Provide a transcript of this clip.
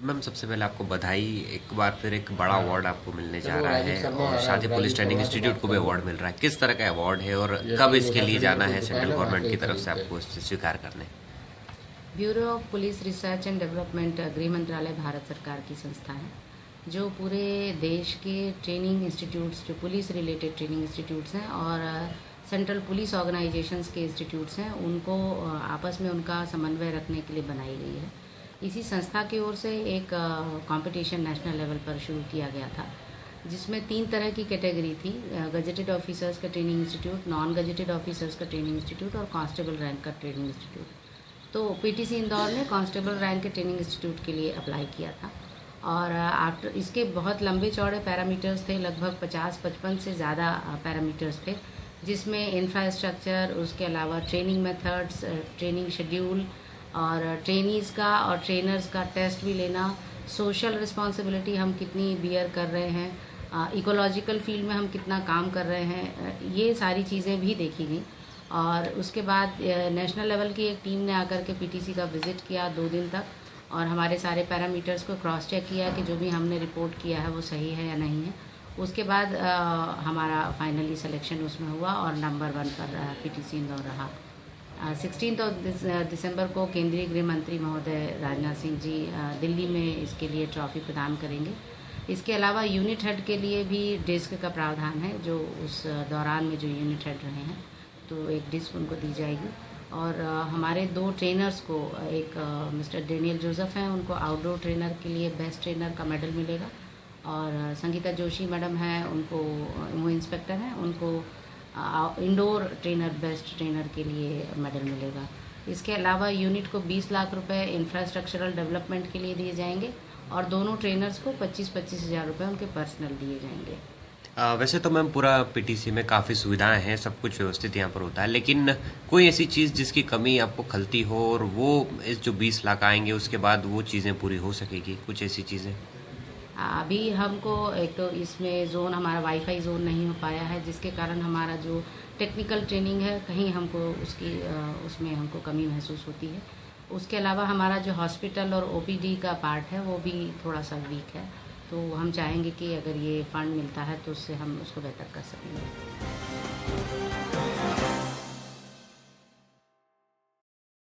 Ma'am सबसे पहले आपको बधाई। एक बार फिर एक बड़ा अवार्ड आपको मिलने जा रहा है और साथ ही पुलिस ट्रेनिंग इंस्टीट्यूट को भी अवार्ड मिल रहा है। किस तरह का अवार्ड है और कब इसके लिए जाना है सेंट्रल गवर्नमेंट की तरफ से आपको इससे स्वीकार करने? Bureau of police research and development गृह मंत्रालय भारत सरकार की संस्था है जो पूरे देश के ट्रेनिंग इंस्टीट्यूट्स जो पुलिस रिलेटेड ट्रेनिंग इंस्टीट्यूट्स हैं और सेंट्रल पुलिस ऑर्गेनाइजेशंस के इंस्टीट्यूट्स हैं उनको आपस में उनका समन्वय रखने के लिए बनाई गई है। इसी संस्था की ओर से एक कंपटीशन नेशनल लेवल पर शुरू किया गया था जिसमें 3 तरह की कैटेगरी थी। गजेटेड ऑफिसर्स का training institute, non gazetted officers का ट्रेनिंग इंस्टीट्यूट और कांस्टेबल रैंक का ट्रेनिंग इंस्टीट्यूट। तो पीटीसी इंदौर ने कांस्टेबल रैंक के ट्रेनिंग इंस्टीट्यूट के लिए अप्लाई किया था और आफ्टर इसके बहुत लंबे चौड़े पैरामीटर्स थे, लगभग 50-55 से ज़्यादा पैरामीटर्स थे जिसमें इंफ्रास्ट्रक्चर, उसके अलावा ट्रेनिंग मेथड्स, ट्रेनिंग शेड्यूल और ट्रेनीज़ का और ट्रेनर्स का टेस्ट भी लेना, सोशल रिस्पॉन्सिबिलिटी हम कितनी बियर कर रहे हैं, इकोलॉजिकल फील्ड में हम कितना काम कर रहे हैं, ये सारी चीज़ें भी देखी गई। और उसके बाद नेशनल लेवल की एक टीम ने आकर के पीटीसी का विज़िट किया 2 दिन तक और हमारे सारे पैरामीटर्स को क्रॉस चेक किया कि जो भी हमने रिपोर्ट किया है वो सही है या नहीं है। उसके बाद हमारा फाइनली सिलेक्शन उसमें हुआ और नंबर 1 पर पीटीसी इंदौर रहा। 16 दिसंबर को केंद्रीय गृह मंत्री महोदय राजनाथ सिंह जी दिल्ली में इसके लिए ट्रॉफी प्रदान करेंगे। इसके अलावा यूनिट हेड के लिए भी डिस्क का प्रावधान है, जो उस दौरान में जो यूनिट हेड रहे हैं तो एक डिस्क उनको दी जाएगी। और हमारे 2 ट्रेनर्स को, एक मिस्टर डेनियल जोसेफ हैं, उनको आउटडोर ट्रेनर के लिए बेस्ट ट्रेनर का मेडल मिलेगा और संगीता जोशी मैडम हैं, उनको वो इंस्पेक्टर हैं, उनको इंडोर ट्रेनर बेस्ट ट्रेनर के लिए मेडल मिलेगा। इसके अलावा यूनिट को 20 लाख रुपए इंफ्रास्ट्रक्चरल डेवलपमेंट के लिए दिए जाएंगे और दोनों ट्रेनर्स को 25-25 हज़ार रुपये उनके पर्सनल दिए जाएंगे। वैसे तो मैम पूरा पीटीसी में काफ़ी सुविधाएं हैं, सब कुछ व्यवस्थित यहाँ पर होता है, लेकिन कोई ऐसी चीज़ जिसकी कमी आपको खलती हो और वो इस जो 20 लाख आएंगे उसके बाद वो चीज़ें पूरी हो सकेगी, कुछ ऐसी चीज़ें? अभी हमको एक तो इसमें जोन हमारा वाईफाई जोन नहीं हो पाया है जिसके कारण हमारा जो टेक्निकल ट्रेनिंग है कहीं हमको उसमें हमको कमी महसूस होती है। उसके अलावा हमारा जो हॉस्पिटल और ओपीडी का पार्ट है वो भी थोड़ा सा वीक है, तो हम चाहेंगे कि अगर ये फंड मिलता है तो उससे हम उसको बेहतर कर सकेंगे।